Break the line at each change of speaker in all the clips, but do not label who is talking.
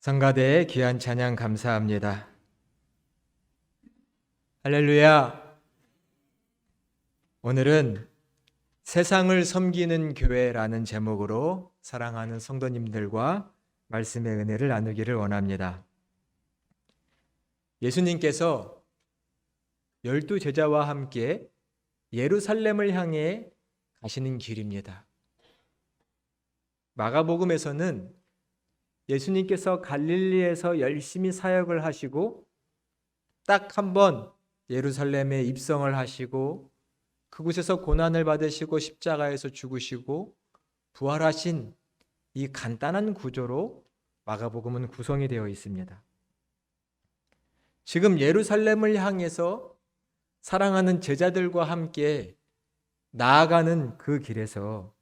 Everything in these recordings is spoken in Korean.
성가대의 귀한 찬양 감사합니다. 할렐루야. 오늘은 세상을 섬기는 교회라는 제목으로 사랑하는 성도님들과 말씀의 은혜를 나누기를 원합니다. 예수님께서 12제자와 함께 예루살렘을 향해 가시는 길입니다. 마가복음에서는 예수님께서 갈릴리에서 열심히 사역을 하시고 딱 한 번 예루살렘에 입성을 하시고 그곳에서 고난을 받으시고 십자가에서 죽으시고 부활하신 이 간단한 구조로 마가복음은 구성이 되어 있습니다. 지금 예루살렘을 향해서 사랑하는 제자들과 함께 나아가는 그 길에서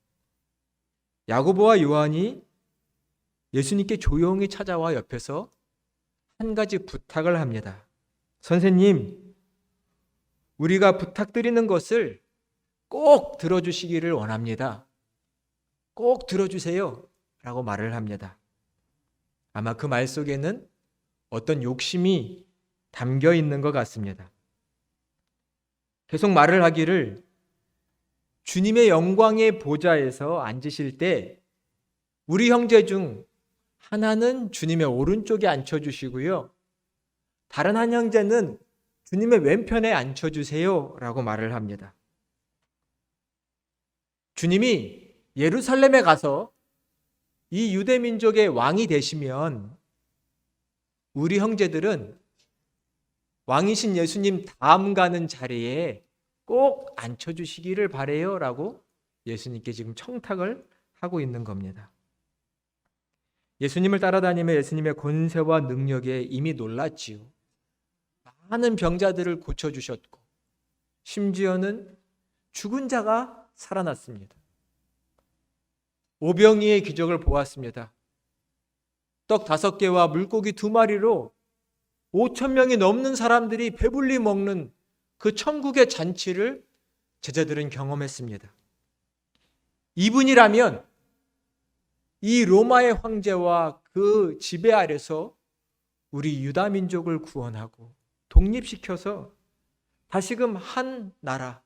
야고보와 요한이 예수님께 조용히 찾아와 옆에서 한 가지 부탁을 합니다. 선생님, 우리가 부탁드리는 것을 꼭 들어주시기를 원합니다. 꼭 들어주세요. 라고 말을 합니다. 아마 그 말 속에는 어떤 욕심이 담겨 있는 것 같습니다. 계속 말을 하기를 주님의 영광의 보좌에서 앉으실 때 우리 형제 중 하나는 주님의 오른쪽에 앉혀주시고요. 다른 한 형제는 주님의 왼편에 앉혀주세요. 라고 말을 합니다. 주님이 예루살렘에 가서 이 유대민족의 왕이 되시면 우리 형제들은 왕이신 예수님 다음 가는 자리에 꼭 앉혀주시기를 바래요. 라고 예수님께 지금 청탁을 하고 있는 겁니다. 예수님을 따라다니며 예수님의 권세와 능력에 이미 놀랐지요. 많은 병자들을 고쳐주셨고 심지어는 죽은 자가 살아났습니다. 오병이의 기적을 보았습니다. 떡 5개와 물고기 2마리로 5,000명이 넘는 사람들이 배불리 먹는 그 천국의 잔치를 제자들은 경험했습니다. 이분이라면 이 로마의 황제와 그 지배 아래서 우리 유다 민족을 구원하고 독립시켜서 다시금 한 나라,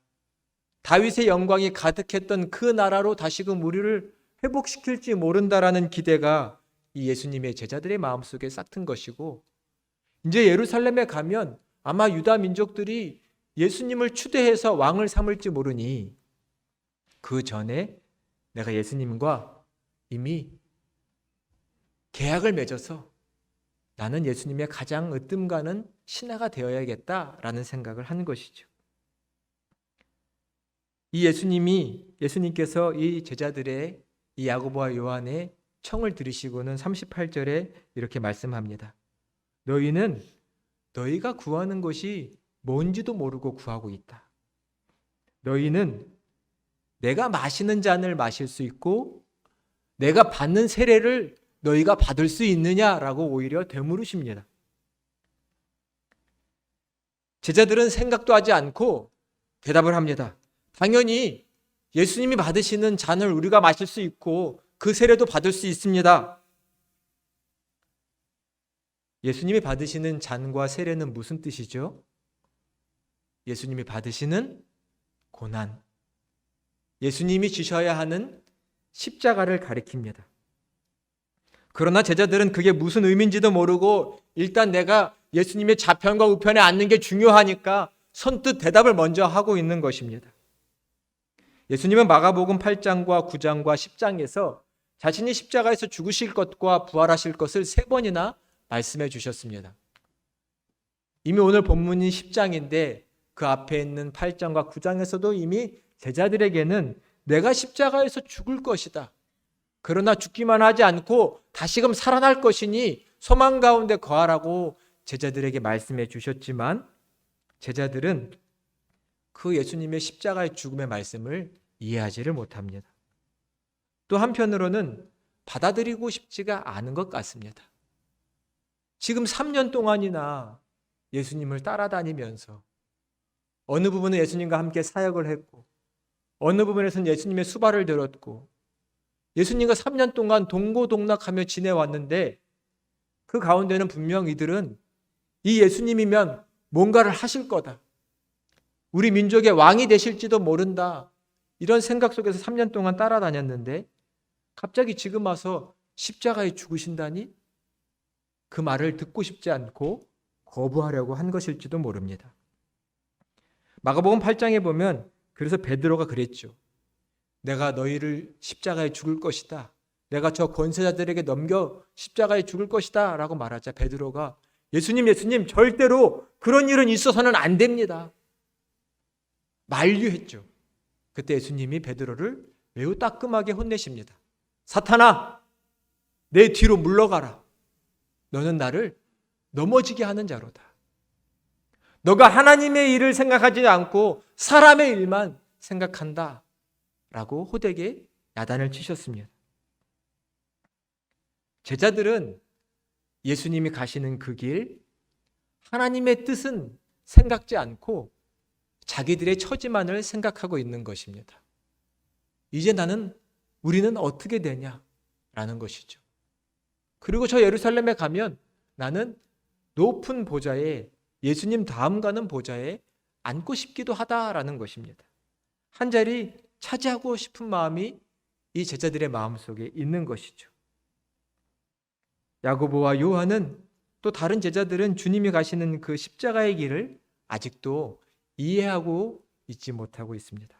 다윗의 영광이 가득했던 그 나라로 다시금 우리를 회복시킬지 모른다라는 기대가 이 예수님의 제자들의 마음속에 싹튼 것이고, 이제 예루살렘에 가면 아마 유다 민족들이 예수님을 추대해서 왕을 삼을지 모르니 그 전에 내가 예수님과 이미 계약을 맺어서 나는 예수님의 가장 으뜸 가는 신하가 되어야겠다라는 생각을 한 것이죠. 이 예수님께서 이 제자들의 이 야고보와 요한의 청을 들으시고는 38절에 이렇게 말씀합니다. 너희는 너희가 구하는 것이 뭔지도 모르고 구하고 있다. 너희는 내가 마시는 잔을 마실 수 있고 내가 받는 세례를 너희가 받을 수 있느냐라고 오히려 되물으십니다. 제자들은 생각도 하지 않고 대답을 합니다. 당연히 예수님이 받으시는 잔을 우리가 마실 수 있고 그 세례도 받을 수 있습니다. 예수님이 받으시는 잔과 세례는 무슨 뜻이죠? 예수님이 받으시는 고난, 예수님이 지셔야 하는 십자가를 가리킵니다. 그러나 제자들은 그게 무슨 의미인지도 모르고 일단 내가 예수님의 좌편과 우편에 앉는 게 중요하니까 선뜻 대답을 먼저 하고 있는 것입니다. 예수님은 마가복음 8장과 9장과 10장에서 자신이 십자가에서 죽으실 것과 부활하실 것을 3번이나 말씀해 주셨습니다. 이미 오늘 본문이 10장인데 그 앞에 있는 8장과 9장에서도 이미 제자들에게는 내가 십자가에서 죽을 것이다. 그러나 죽기만 하지 않고 다시금 살아날 것이니 소망 가운데 거하라고 제자들에게 말씀해 주셨지만 제자들은 그 예수님의 십자가의 죽음의 말씀을 이해하지를 못합니다. 또 한편으로는 받아들이고 싶지가 않은 것 같습니다. 지금 3년 동안이나 예수님을 따라다니면서 어느 부분은 예수님과 함께 사역을 했고 어느 부분에서는 예수님의 수발을 들었고 예수님과 3년 동안 동고동락하며 지내왔는데 그 가운데는 분명 이들은 이 예수님이면 뭔가를 하실 거다. 우리 민족의 왕이 되실지도 모른다. 이런 생각 속에서 3년 동안 따라다녔는데 갑자기 지금 와서 십자가에 죽으신다니 그 말을 듣고 싶지 않고 거부하려고 한 것일지도 모릅니다. 마가복음 8장에 보면 그래서 베드로가 그랬죠. 내가 너희를 십자가에 죽을 것이다. 내가 저 권세자들에게 넘겨 십자가에 죽을 것이다 라고 말하자 베드로가 예수님 절대로 그런 일은 있어서는 안 됩니다. 만류했죠. 그때 예수님이 베드로를 매우 따끔하게 혼내십니다. 사탄아, 내 뒤로 물러가라. 너는 나를 넘어지게 하는 자로다. 너가 하나님의 일을 생각하지 않고 사람의 일만 생각한다 라고 호되게 야단을 치셨습니다. 제자들은 예수님이 가시는 그 길, 하나님의 뜻은 생각지 않고 자기들의 처지만을 생각하고 있는 것입니다. 이제 우리는 어떻게 되냐라는 것이죠. 그리고 저 예루살렘에 가면 나는 높은 보좌에 예수님 다음 가는 보좌에 앉고 싶기도 하다라는 것입니다. 한 자리 차지하고 싶은 마음이 이 제자들의 마음속에 있는 것이죠. 야고보와 요한은 또 다른 제자들은 주님이 가시는 그 십자가의 길을 아직도 이해하고 있지 못하고 있습니다.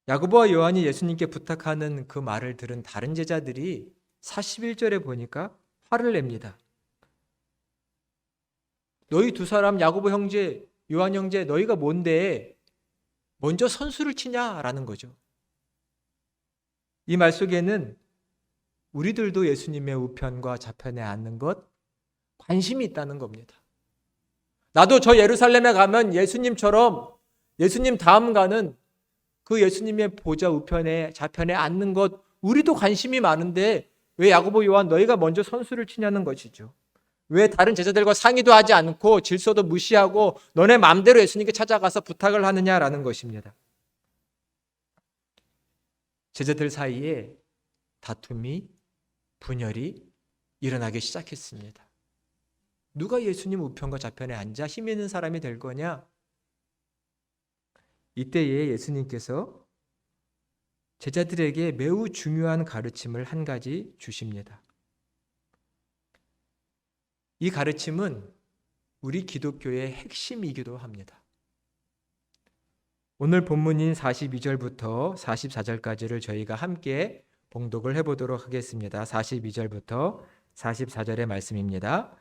야고보와 요한이 예수님께 부탁하는 그 말을 들은 다른 제자들이 41절에 보니까 화를 냅니다. 너희 두 사람 야고보 형제, 요한 형제 너희가 뭔데 먼저 선수를 치냐라는 거죠. 이 말 속에는 우리들도 예수님의 우편과 좌편에 앉는 것 관심이 있다는 겁니다. 나도 저 예루살렘에 가면 예수님처럼 예수님 다음 가는 그 예수님의 보좌 우편에 좌편에 앉는 것 우리도 관심이 많은데 왜 야고보 요한 너희가 먼저 선수를 치냐는 것이죠. 왜 다른 제자들과 상의도 하지 않고 질서도 무시하고 너네 마음대로 예수님께 찾아가서 부탁을 하느냐라는 것입니다. 제자들 사이에 다툼이 분열이 일어나기 시작했습니다. 누가 예수님 우편과 좌편에 앉아 힘 있는 사람이 될 거냐? 이때에 예수님께서 제자들에게 매우 중요한 가르침을 한 가지 주십니다. 이 가르침은 우리 기독교의 핵심이기도 합니다. 오늘 본문인 42절부터 44절까지를 저희가 함께 봉독을 해보도록 하겠습니다. 42절부터 44절의 말씀입니다.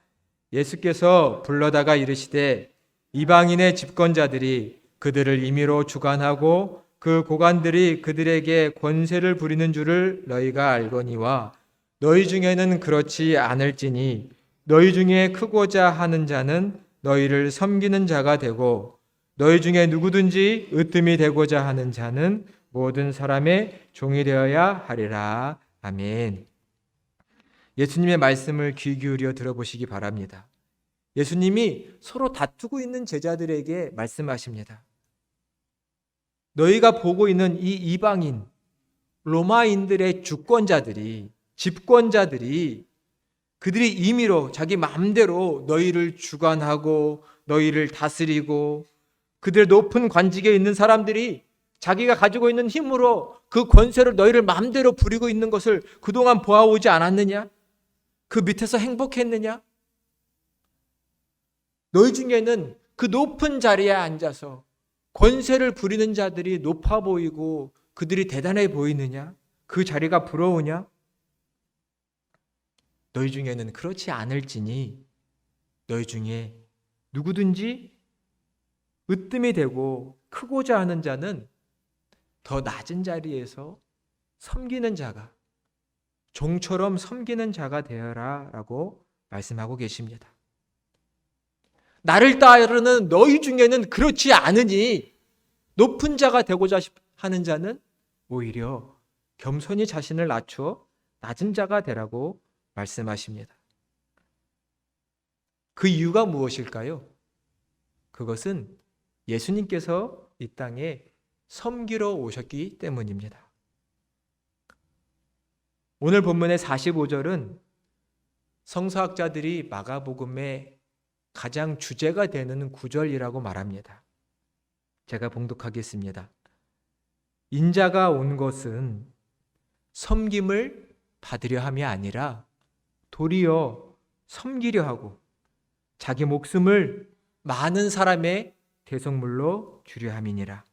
예수께서 불러다가 이르시되 이방인의 집권자들이 그들을 임의로 주관하고 그 고관들이 그들에게 권세를 부리는 줄을 너희가 알거니와 너희 중에는 그렇지 않을지니 너희 중에 크고자 하는 자는 너희를 섬기는 자가 되고 너희 중에 누구든지 으뜸이 되고자 하는 자는 모든 사람의 종이 되어야 하리라. 아멘. 예수님의 말씀을 귀 기울여 들어보시기 바랍니다. 예수님이 서로 다투고 있는 제자들에게 말씀하십니다. 너희가 보고 있는 이 이방인, 로마인들의 주권자들이, 집권자들이 그들이 임의로 자기 마음대로 너희를 주관하고 너희를 다스리고 그들 높은 관직에 있는 사람들이 자기가 가지고 있는 힘으로 그 권세를 너희를 마음대로 부리고 있는 것을 그동안 보아오지 않았느냐? 그 밑에서 행복했느냐? 너희 중에는 그 높은 자리에 앉아서 권세를 부리는 자들이 높아 보이고 그들이 대단해 보이느냐? 그 자리가 부러우냐? 너희 중에는 그렇지 않을지니 너희 중에 누구든지 으뜸이 되고 크고자 하는 자는 더 낮은 자리에서 섬기는 자가, 종처럼 섬기는 자가 되어라 라고 말씀하고 계십니다. 나를 따르는 너희 중에는 그렇지 않으니 높은 자가 되고자 하는 자는 오히려 겸손히 자신을 낮추어 낮은 자가 되라고 말씀하십니다. 그 이유가 무엇일까요? 그것은 예수님께서 이 땅에 섬기러 오셨기 때문입니다. 오늘 본문의 45절은 성서학자들이 마가복음의 가장 주제가 되는 구절이라고 말합니다. 제가 봉독하겠습니다. 인자가 온 것은 섬김을 받으려 함이 아니라 도리어 섬기려 하고 자기 목숨을 많은 사람의 대속물로 주려 함이니라.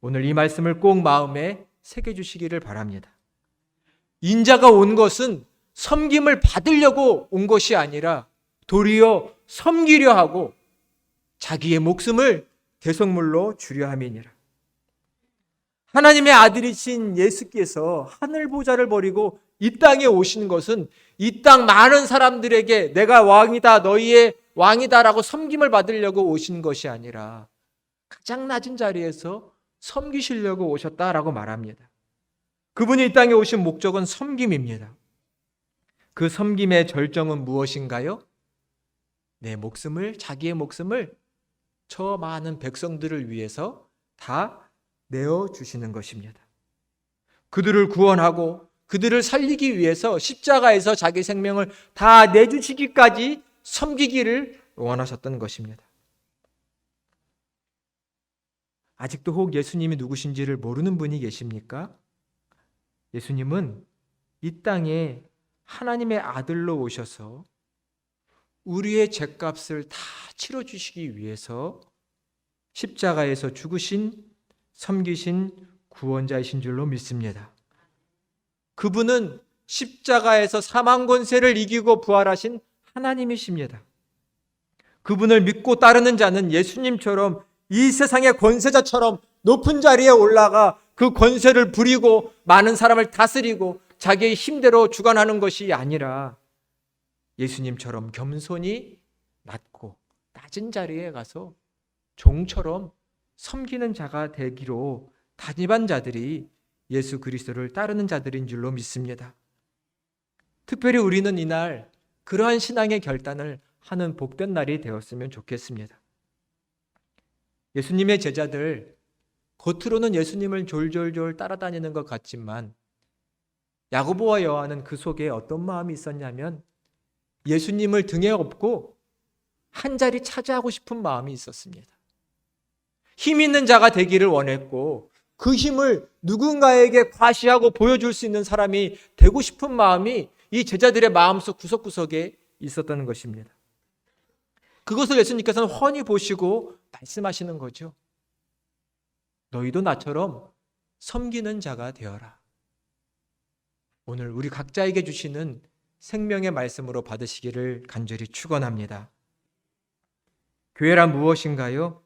오늘 이 말씀을 꼭 마음에 새겨주시기를 바랍니다. 인자가 온 것은 섬김을 받으려고 온 것이 아니라 도리어 섬기려 하고 자기의 목숨을 대속물로 주려 함이니라. 하나님의 아들이신 예수께서 하늘 보좌를 버리고 이 땅에 오신 것은 이 땅 많은 사람들에게 내가 왕이다, 너희의 왕이다라고 섬김을 받으려고 오신 것이 아니라 가장 낮은 자리에서 섬기시려고 오셨다라고 말합니다. 그분이 이 땅에 오신 목적은 섬김입니다. 그 섬김의 절정은 무엇인가요? 내 목숨을, 자기의 목숨을 저 많은 백성들을 위해서 다 내어주시는 것입니다. 그들을 구원하고 그들을 살리기 위해서 십자가에서 자기 생명을 다 내주시기까지 섬기기를 원하셨던 것입니다. 아직도 혹 예수님이 누구신지를 모르는 분이 계십니까? 예수님은 이 땅에 하나님의 아들로 오셔서 우리의 죄값을 다 치러주시기 위해서 십자가에서 죽으신, 섬기신 구원자이신 줄로 믿습니다. 그분은 십자가에서 사망 권세를 이기고 부활하신 하나님이십니다. 그분을 믿고 따르는 자는 예수님처럼 이 세상의 권세자처럼 높은 자리에 올라가 그 권세를 부리고 많은 사람을 다스리고 자기의 힘대로 주관하는 것이 아니라 예수님처럼 겸손히 낮고 낮은 자리에 가서 종처럼 섬기는 자가 되기로 다짐한 자들이 예수 그리스도를 따르는 자들인 줄로 믿습니다. 특별히 우리는 이날 그러한 신앙의 결단을 하는 복된 날이 되었으면 좋겠습니다. 예수님의 제자들, 겉으로는 예수님을 졸졸졸 따라다니는 것 같지만 야고보와 요한은 그 속에 어떤 마음이 있었냐면 예수님을 등에 업고 한 자리 차지하고 싶은 마음이 있었습니다. 힘 있는 자가 되기를 원했고 그 힘을 누군가에게 과시하고 보여줄 수 있는 사람이 되고 싶은 마음이 이 제자들의 마음속 구석구석에 있었던 것입니다. 그것을 예수님께서는 훤히 보시고 말씀하시는 거죠. 너희도 나처럼 섬기는 자가 되어라. 오늘 우리 각자에게 주시는 생명의 말씀으로 받으시기를 간절히 축원합니다. 교회란 무엇인가요?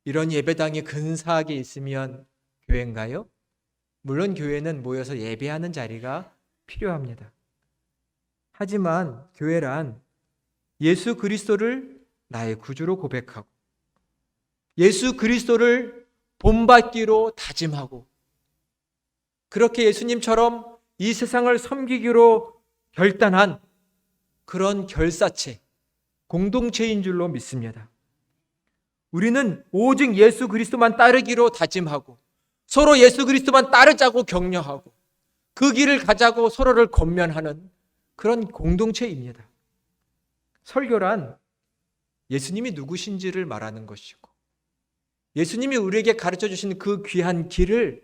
이런 예배당이 근사하게 있으면 교회인가요? 물론 교회는 모여서 예배하는 자리가 필요합니다. 하지만 교회란 예수 그리스도를 나의 구주로 고백하고 예수 그리스도를 본받기로 다짐하고 그렇게 예수님처럼 이 세상을 섬기기로 결단한 그런 결사체, 공동체인 줄로 믿습니다. 우리는 오직 예수 그리스도만 따르기로 다짐하고 서로 예수 그리스도만 따르자고 격려하고 그 길을 가자고 서로를 권면하는 그런 공동체입니다. 설교란 예수님이 누구신지를 말하는 것이고 예수님이 우리에게 가르쳐 주신 그 귀한 길을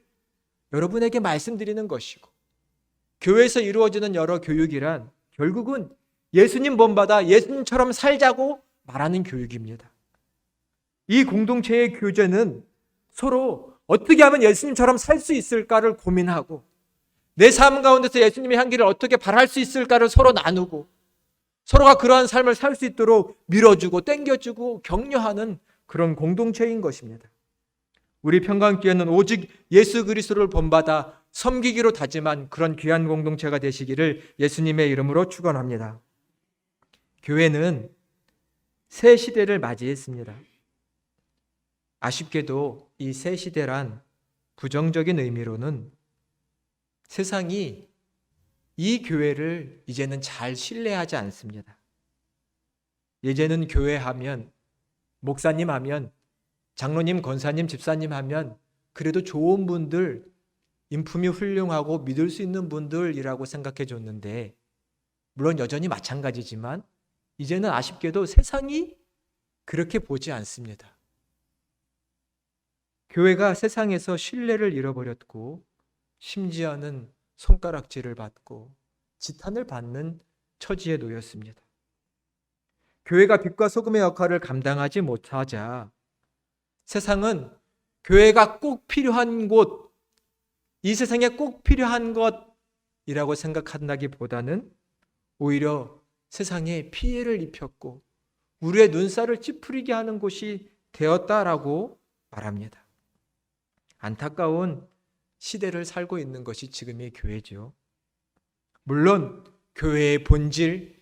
여러분에게 말씀드리는 것이고 교회에서 이루어지는 여러 교육이란 결국은 예수님 본받아 예수님처럼 살자고 말하는 교육입니다. 이 공동체의 교제는 서로 어떻게 하면 예수님처럼 살 수 있을까를 고민하고 내 삶 가운데서 예수님의 향기를 어떻게 발할 수 있을까를 서로 나누고 서로가 그러한 삶을 살 수 있도록 밀어주고 땡겨주고 격려하는 그런 공동체인 것입니다. 우리 평강교회는 오직 예수 그리스도를 본받아 섬기기로 다짐한 그런 귀한 공동체가 되시기를 예수님의 이름으로 축원합니다. 교회는 새 시대를 맞이했습니다. 아쉽게도 이 새 시대란 부정적인 의미로는 세상이 이 교회를 이제는 잘 신뢰하지 않습니다. 예전은 교회 하면 목사님 하면 장로님, 권사님, 집사님 하면 그래도 좋은 분들 인품이 훌륭하고 믿을 수 있는 분들이라고 생각해 줬는데, 물론 여전히 마찬가지지만 이제는 아쉽게도 세상이 그렇게 보지 않습니다. 교회가 세상에서 신뢰를 잃어버렸고, 심지어는 손가락질을 받고 지탄을 받는 처지에 놓였습니다. 교회가 빛과 소금의 역할을 감당하지 못하자 세상은 교회가 꼭 필요한 곳, 이 세상에 꼭 필요한 것이라고 생각한다기보다는 오히려 세상에 피해를 입혔고 우리의 눈살을 찌푸리게 하는 곳이 되었다라고 말합니다. 안타까운 시대를 살고 있는 것이 지금의 교회죠. 물론 교회의 본질,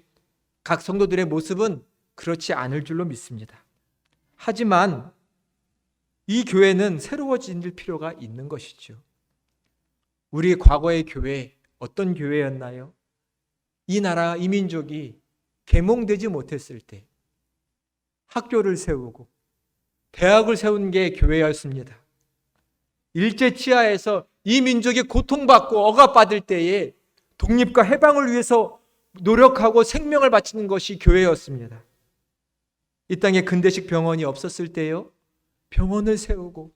각 성도들의 모습은 그렇지 않을 줄로 믿습니다. 하지만 이 교회는 새로워질 필요가 있는 것이죠. 우리 과거의 교회 어떤 교회였나요? 이 나라, 이 민족이 계몽되지 못했을 때 학교를 세우고 대학을 세운 게 교회였습니다. 일제 치하에서 이 민족이 고통받고 억압받을 때에 독립과 해방을 위해서 노력하고 생명을 바치는 것이 교회였습니다. 이 땅에 근대식 병원이 없었을 때요, 병원을 세우고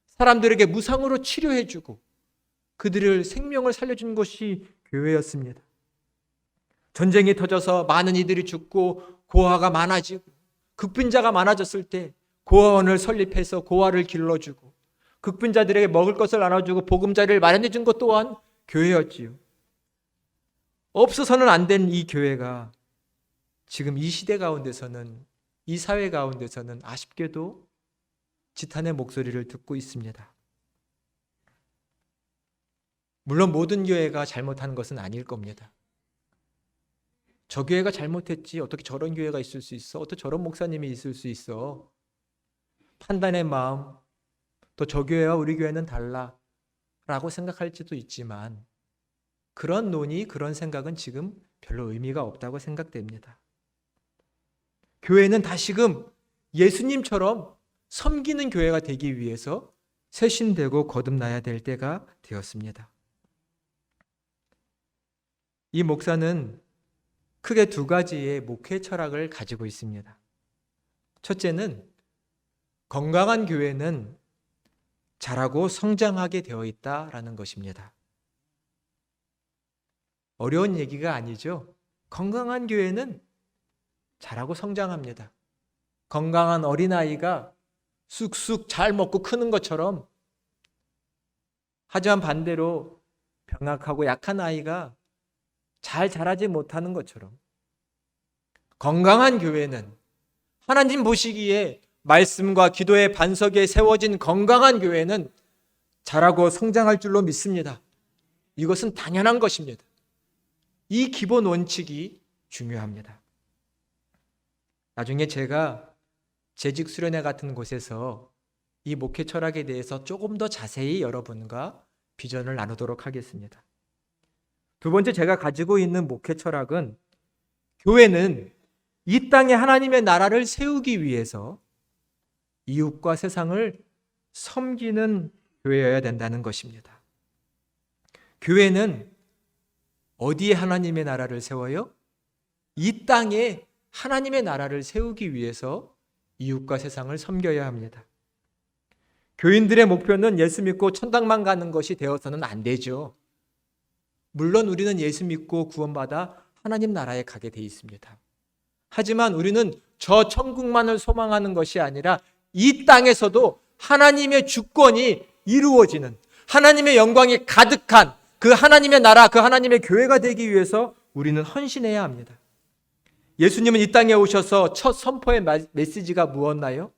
사람들에게 무상으로 치료해주고 그들을 생명을 살려준 것이 교회였습니다. 전쟁이 터져서 많은 이들이 죽고 고아가 많아지고 극빈자가 많아졌을 때 고아원을 설립해서 고아를 길러주고 극빈자들에게 먹을 것을 나눠주고 보금자리를 마련해 준 것 또한 교회였지요. 없어서는 안 된 이 교회가 지금 이 시대 가운데서는, 이 사회 가운데서는 아쉽게도 지탄의 목소리를 듣고 있습니다. 물론 모든 교회가 잘못한 것은 아닐 겁니다. 저 교회가 잘못했지, 어떻게 저런 교회가 있을 수 있어? 어떻게 저런 목사님이 있을 수 있어? 판단의 마음, 또 저 교회와 우리 교회는 달라 라고 생각할지도 있지만 그런 논의, 그런 생각은 지금 별로 의미가 없다고 생각됩니다. 교회는 다시금 예수님처럼 섬기는 교회가 되기 위해서 쇄신되고 거듭나야 될 때가 되었습니다. 이 목사는 크게 두 가지의 목회 철학을 가지고 있습니다. 첫째는 건강한 교회는 자라고 성장하게 되어 있다라는 것입니다. 어려운 얘기가 아니죠. 건강한 교회는 자라고 성장합니다. 건강한 어린아이가 쑥쑥 잘 먹고 크는 것처럼, 하지만 반대로 병약하고 약한 아이가 잘 자라지 못하는 것처럼, 건강한 교회는 하나님 보시기에 말씀과 기도의 반석에 세워진 건강한 교회는 자라고 성장할 줄로 믿습니다. 이것은 당연한 것입니다. 이 기본 원칙이 중요합니다. 나중에 제가 재직 수련회 같은 곳에서 이 목회 철학에 대해서 조금 더 자세히 여러분과 비전을 나누도록 하겠습니다. 두 번째, 제가 가지고 있는 목회 철학은 교회는 이 땅에 하나님의 나라를 세우기 위해서 이웃과 세상을 섬기는 교회여야 된다는 것입니다. 교회는 어디에 하나님의 나라를 세워요? 이 땅에 하나님의 나라를 세우기 위해서 이웃과 세상을 섬겨야 합니다. 교인들의 목표는 예수 믿고 천당만 가는 것이 되어서는 안 되죠. 물론 우리는 예수 믿고 구원받아 하나님 나라에 가게 돼 있습니다. 하지만 우리는 저 천국만을 소망하는 것이 아니라 이 땅에서도 하나님의 주권이 이루어지는, 하나님의 영광이 가득한 그 하나님의 나라, 그 하나님의 교회가 되기 위해서 우리는 헌신해야 합니다. 예수님은 이 땅에 오셔서 첫 선포의 메시지가 무엇나요?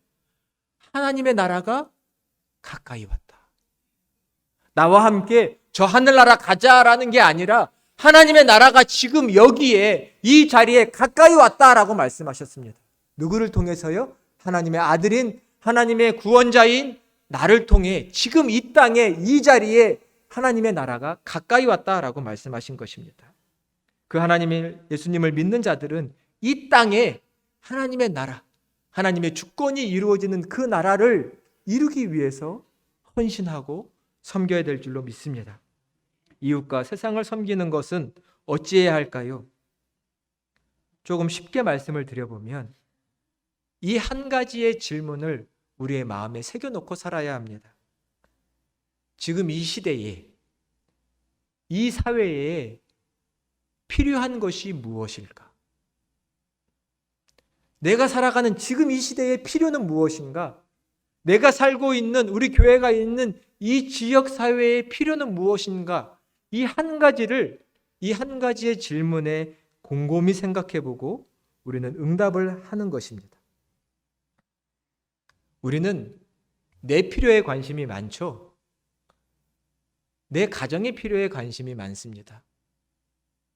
하나님의 나라가 가까이 왔다. 나와 함께 저 하늘나라 가자라는 게 아니라 하나님의 나라가 지금 여기에, 이 자리에 가까이 왔다라고 말씀하셨습니다. 누구를 통해서요? 하나님의 아들인, 하나님의 구원자인 나를 통해 지금 이 땅에, 이 자리에 하나님의 나라가 가까이 왔다라고 말씀하신 것입니다. 그 하나님의, 예수님을 믿는 자들은 이 땅에 하나님의 나라, 하나님의 주권이 이루어지는 그 나라를 이루기 위해서 헌신하고 섬겨야 될 줄로 믿습니다. 이웃과 세상을 섬기는 것은 어찌해야 할까요? 조금 쉽게 말씀을 드려보면 이 한 가지의 질문을 우리의 마음에 새겨놓고 살아야 합니다. 지금 이 시대에, 이 사회에 필요한 것이 무엇일까? 내가 살아가는 지금 이 시대의 필요는 무엇인가? 내가 살고 있는, 우리 교회가 있는 이 지역 사회의 필요는 무엇인가? 이 한 가지의 질문에 곰곰이 생각해보고 우리는 응답을 하는 것입니다. 우리는 내 필요에 관심이 많죠. 내 가정의 필요에 관심이 많습니다.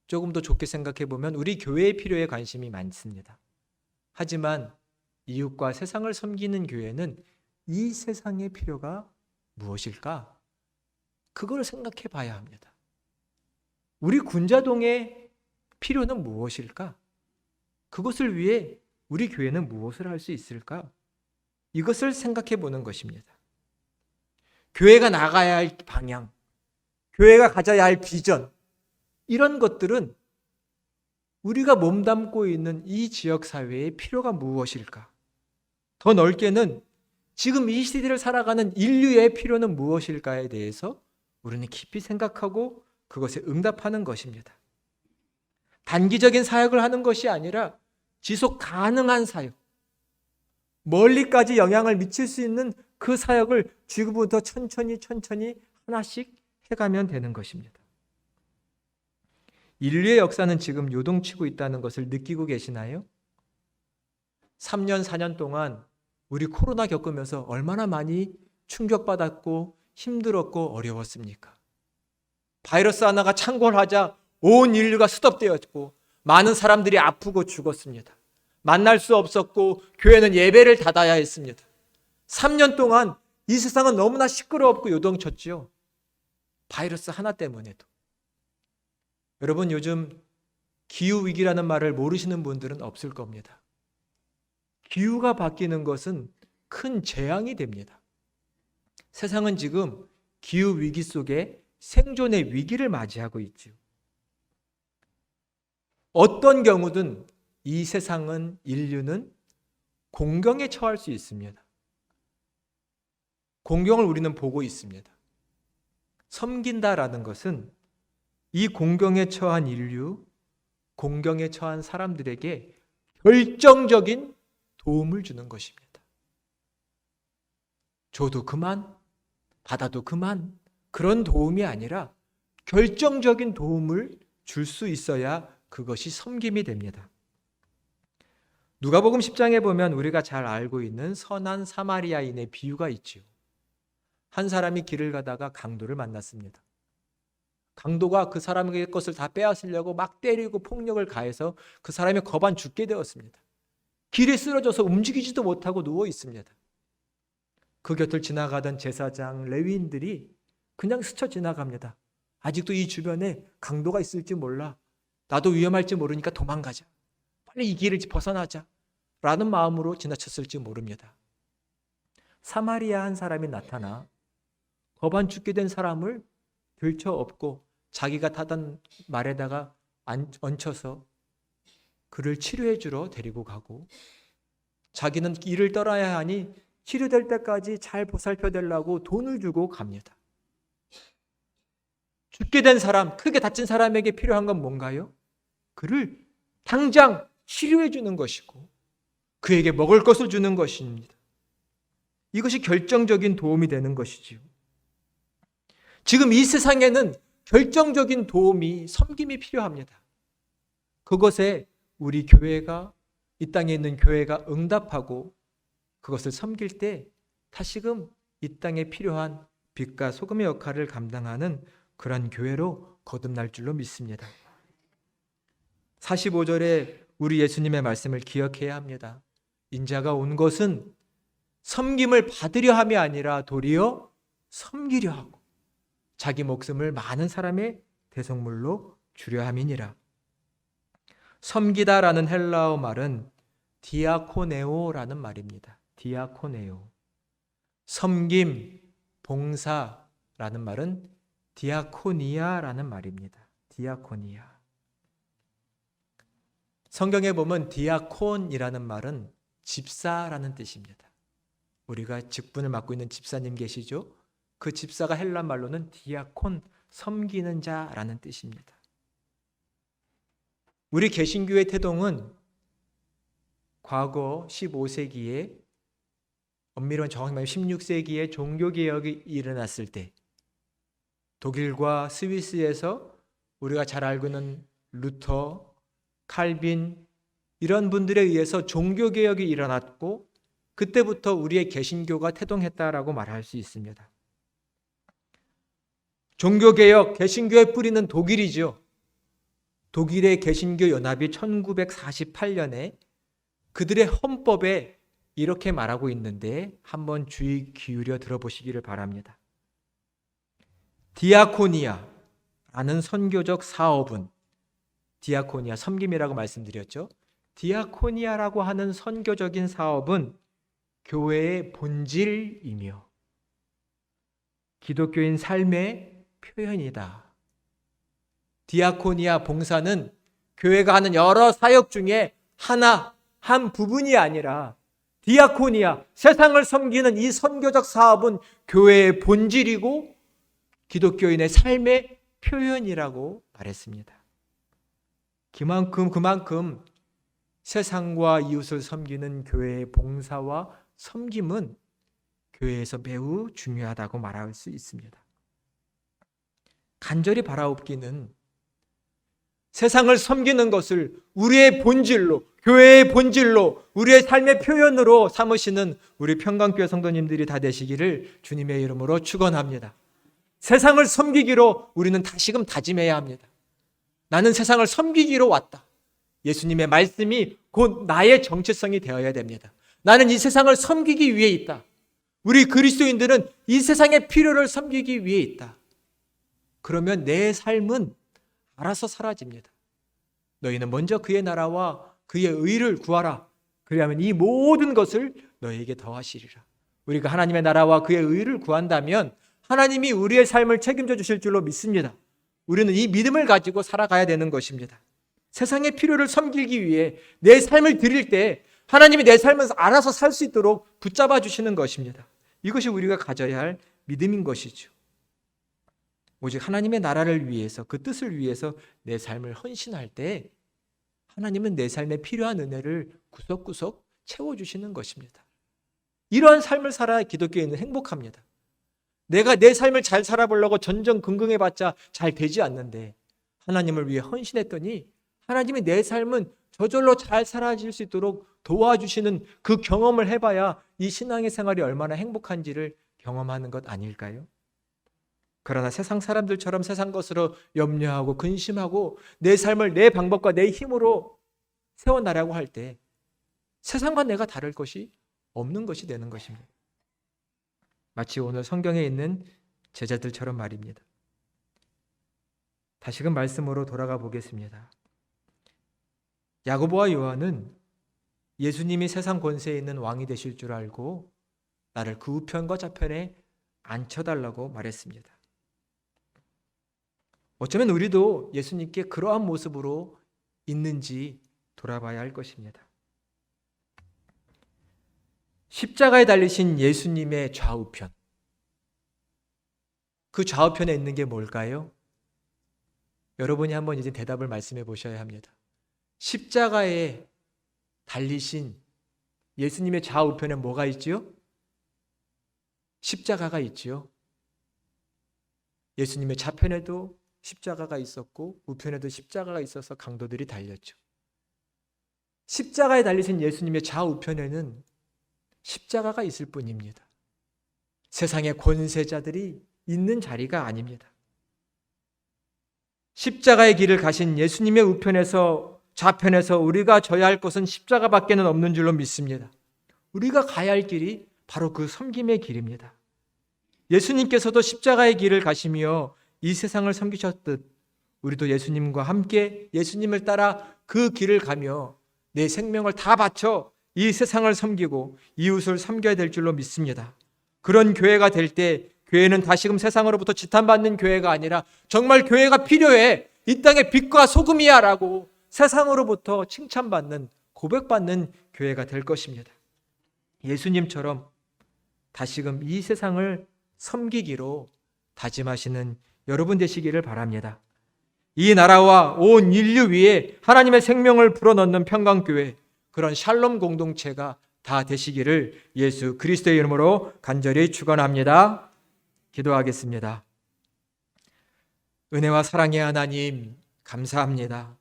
조금 더 좋게 생각해보면 우리 교회의 필요에 관심이 많습니다. 하지만 이웃과 세상을 섬기는 교회는 이 세상의 필요가 무엇일까? 그걸 생각해 봐야 합니다. 우리 군자동의 필요는 무엇일까? 그것을 위해 우리 교회는 무엇을 할 수 있을까? 이것을 생각해 보는 것입니다. 교회가 나가야 할 방향, 교회가 가져야 할 비전, 이런 것들은 우리가 몸담고 있는 이 지역사회의 필요가 무엇일까? 더 넓게는 지금 이 시대를 살아가는 인류의 필요는 무엇일까에 대해서 우리는 깊이 생각하고 그것에 응답하는 것입니다. 단기적인 사역을 하는 것이 아니라 지속 가능한 사역, 멀리까지 영향을 미칠 수 있는 그 사역을 지금부터 천천히 하나씩 해가면 되는 것입니다. 인류의 역사는 지금 요동치고 있다는 것을 느끼고 계시나요? 3년, 4년 동안 우리 코로나 겪으면서 얼마나 많이 충격받았고 힘들었고 어려웠습니까? 바이러스 하나가 창궐하자 온 인류가 스톱되었고 많은 사람들이 아프고 죽었습니다. 만날 수 없었고 교회는 예배를 닫아야 했습니다. 3년 동안 이 세상은 너무나 시끄럽고 요동쳤지요. 바이러스 하나 때문에도. 여러분, 요즘 기후위기라는 말을 모르시는 분들은 없을 겁니다. 기후가 바뀌는 것은 큰 재앙이 됩니다. 세상은 지금 기후위기 속에 생존의 위기를 맞이하고 있죠. 어떤 경우든 이 세상은, 인류는 공경에 처할 수 있습니다. 공경을 우리는 보고 있습니다. 섬긴다라는 것은 이 공경에 처한 인류, 공경에 처한 사람들에게 결정적인 도움을 주는 것입니다. 줘도 그만, 받아도 그만, 그런 도움이 아니라 결정적인 도움을 줄 수 있어야 그것이 섬김이 됩니다. 누가복음 10장에 보면 우리가 잘 알고 있는 선한 사마리아인의 비유가 있지요. 한 사람이 길을 가다가 강도를 만났습니다. 강도가 그 사람의 것을 다 빼앗으려고 막 때리고 폭력을 가해서 그 사람이 거반 죽게 되었습니다. 길에 쓰러져서 움직이지도 못하고 누워 있습니다. 그 곁을 지나가던 제사장, 레위인들이 그냥 스쳐 지나갑니다. 아직도 이 주변에 강도가 있을지 몰라. 나도 위험할지 모르니까 도망가자. 빨리 이 길을 벗어나자. 라는 마음으로 지나쳤을지 모릅니다. 사마리아 한 사람이 나타나 거반 죽게 된 사람을 들쳐업고 자기가 타던 말에다가 얹혀서 그를 치료해 주러 데리고 가고, 자기는 일을 떠나야 하니 치료될 때까지 잘 보살펴달라고 돈을 주고 갑니다. 죽게 된 사람, 크게 다친 사람에게 필요한 건 뭔가요? 그를 당장 치료해 주는 것이고 그에게 먹을 것을 주는 것입니다. 이것이 결정적인 도움이 되는 것이지요. 지금 이 세상에는 결정적인 도움이, 섬김이 필요합니다. 그것에 우리 교회가, 이 땅에 있는 교회가 응답하고 그것을 섬길 때 다시금 이 땅에 필요한 빛과 소금의 역할을 감당하는 그런 교회로 거듭날 줄로 믿습니다. 45절에 우리 예수님의 말씀을 기억해야 합니다. 인자가 온 것은 섬김을 받으려 함이 아니라 도리어 섬기려 하고 자기 목숨을 많은 사람의 대속물로 주려 함이니라. 섬기다라는 헬라어 말은 디아코네오라는 말입니다. 디아코네오. 섬김, 봉사, 라는 말은 디아코니아라는 말입니다. 디아코니아. 성경에 보면 디아콘이라는 말은 집사라는 뜻입니다. 우리가 직분을 맡고 있는 집사님 계시죠? 그 집사가 헬라 말로는 디아콘, 섬기는 자라는 뜻입니다. 우리 개신교의 태동은 과거 15세기에, 엄밀히 정확히 말하면 16세기에 종교개혁이 일어났을 때 독일과 스위스에서 우리가 잘 알고 있는 루터, 칼빈 이런 분들에 의해서 종교개혁이 일어났고 그때부터 우리의 개신교가 태동했다라고 말할 수 있습니다. 종교개혁, 개신교의 뿌리는 독일이죠. 독일의 개신교 연합이 1948년에 그들의 헌법에 이렇게 말하고 있는데 한번 주의 기울여 들어보시기를 바랍니다. 디아코니아라는 선교적 사업은, 디아코니아 섬김이라고 말씀드렸죠. 디아코니아라고 하는 선교적인 사업은 교회의 본질이며 기독교인 삶의 표현이다. 디아코니아 봉사는 교회가 하는 여러 사역 중에 한 부분이 아니라 디아코니아, 세상을 섬기는 이 선교적 사업은 교회의 본질이고 기독교인의 삶의 표현이라고 말했습니다. 그만큼 세상과 이웃을 섬기는 교회의 봉사와 섬김은 교회에서 매우 중요하다고 말할 수 있습니다. 간절히 바라옵기는 세상을 섬기는 것을 우리의 본질로, 교회의 본질로, 우리의 삶의 표현으로 삼으시는 우리 평강교회 성도님들이 다 되시기를 주님의 이름으로 축원합니다. 세상을 섬기기로 우리는 다시금 다짐해야 합니다. 나는 세상을 섬기기로 왔다. 예수님의 말씀이 곧 나의 정체성이 되어야 됩니다. 나는 이 세상을 섬기기 위해 있다. 우리 그리스도인들은 이 세상의 필요를 섬기기 위해 있다. 그러면 내 삶은 알아서 사라집니다. 너희는 먼저 그의 나라와 그의 의를 구하라. 그리하면 이 모든 것을 너희에게 더하시리라. 우리가 하나님의 나라와 그의 의를 구한다면 하나님이 우리의 삶을 책임져 주실 줄로 믿습니다. 우리는 이 믿음을 가지고 살아가야 되는 것입니다. 세상의 필요를 섬기기 위해 내 삶을 드릴 때 하나님이 내 삶을 알아서 살 수 있도록 붙잡아 주시는 것입니다. 이것이 우리가 가져야 할 믿음인 것이죠. 오직 하나님의 나라를 위해서, 그 뜻을 위해서 내 삶을 헌신할 때 하나님은 내 삶에 필요한 은혜를 구석구석 채워주시는 것입니다. 이러한 삶을 살아야 기독교인은 행복합니다. 내가 내 삶을 잘 살아보려고 전전긍긍해봤자 잘 되지 않는데 하나님을 위해 헌신했더니 하나님이 내 삶은 저절로 잘 살아질 수 있도록 도와주시는 그 경험을 해봐야 이 신앙의 생활이 얼마나 행복한지를 경험하는 것 아닐까요? 그러나 세상 사람들처럼 세상 것으로 염려하고 근심하고 내 삶을 내 방법과 내 힘으로 세워나가려고 할 때 세상과 내가 다를 것이 없는 것이 되는 것입니다. 마치 오늘 성경에 있는 제자들처럼 말입니다. 다시금 말씀으로 돌아가 보겠습니다. 야고보와 요한은 예수님이 세상 권세에 있는 왕이 되실 줄 알고 나를 그 우편과 좌편에 앉혀달라고 말했습니다. 어쩌면 우리도 예수님께 그러한 모습으로 있는지 돌아봐야 할 것입니다. 십자가에 달리신 예수님의 좌우편, 그 좌우편에 있는 게 뭘까요? 여러분이 한번 이제 대답을 말씀해 보셔야 합니다. 십자가에 달리신 예수님의 좌우편에 뭐가 있지요? 십자가가 있지요. 예수님의 좌편에도 십자가가 있었고 우편에도 십자가가 있어서 강도들이 달렸죠. 십자가에 달리신 예수님의 좌우편에는 십자가가 있을 뿐입니다. 세상의 권세자들이 있는 자리가 아닙니다. 십자가의 길을 가신 예수님의 우편에서 좌편에서 우리가 져야 할 것은 십자가밖에는 없는 줄로 믿습니다. 우리가 가야 할 길이 바로 그 섬김의 길입니다. 예수님께서도 십자가의 길을 가시며 이 세상을 섬기셨듯 우리도 예수님과 함께 예수님을 따라 그 길을 가며 내 생명을 다 바쳐 이 세상을 섬기고 이웃을 섬겨야 될 줄로 믿습니다. 그런 교회가 될 때 교회는 다시금 세상으로부터 지탄받는 교회가 아니라 정말 교회가 필요해, 이 땅의 빛과 소금이야 라고 세상으로부터 칭찬받는, 고백받는 교회가 될 것입니다. 예수님처럼 다시금 이 세상을 섬기기로 다짐하시는 여러분 되시기를 바랍니다. 이 나라와 온 인류 위에 하나님의 생명을 불어넣는 평강교회, 그런 샬롬 공동체가 다 되시기를 예수 그리스도의 이름으로 간절히 축원합니다. 기도하겠습니다. 은혜와 사랑의 하나님, 감사합니다.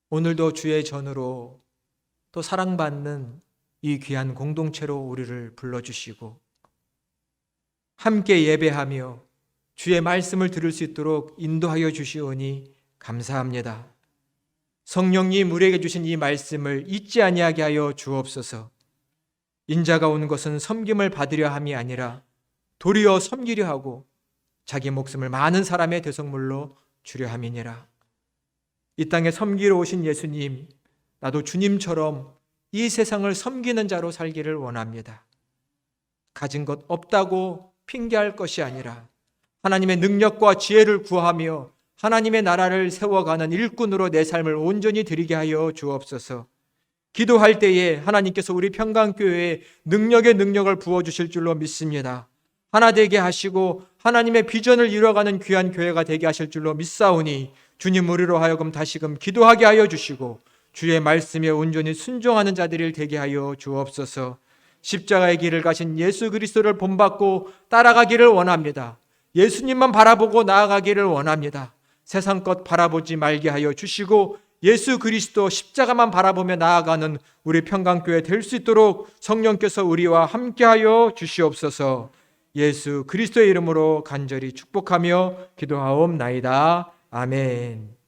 오늘도 주의 전으로 또 사랑받는 이 귀한 공동체로 우리를 불러주시고 함께 예배하며 주의 말씀을 들을 수 있도록 인도하여 주시오니 감사합니다. 성령님 우리에게 주신 이 말씀을 잊지 아니하게 하여 주옵소서. 인자가 온 것은 섬김을 받으려 함이 아니라 도리어 섬기려 하고 자기 목숨을 많은 사람의 대속물로 주려 함이니라. 이 땅에 섬기러 오신 예수님, 나도 주님처럼 이 세상을 섬기는 자로 살기를 원합니다. 가진 것 없다고 핑계할 것이 아니라 하나님의 능력과 지혜를 구하며 하나님의 나라를 세워가는 일꾼으로 내 삶을 온전히 드리게 하여 주옵소서. 기도할 때에 하나님께서 우리 평강교회에 능력의 능력을 부어주실 줄로 믿습니다. 하나 되게 하시고 하나님의 비전을 이루어가는 귀한 교회가 되게 하실 줄로 믿사오니 주님 우리로 하여금 다시금 기도하게 하여 주시고 주의 말씀에 온전히 순종하는 자들이 되게 하여 주옵소서. 십자가의 길을 가신 예수 그리스도를 본받고 따라가기를 원합니다. 예수님만 바라보고 나아가기를 원합니다. 세상 것 바라보지 말게 하여 주시고 예수 그리스도 십자가만 바라보며 나아가는 우리 평강교회 될 수 있도록 성령께서 우리와 함께하여 주시옵소서. 예수 그리스도의 이름으로 간절히 축복하며 기도하옵나이다. 아멘.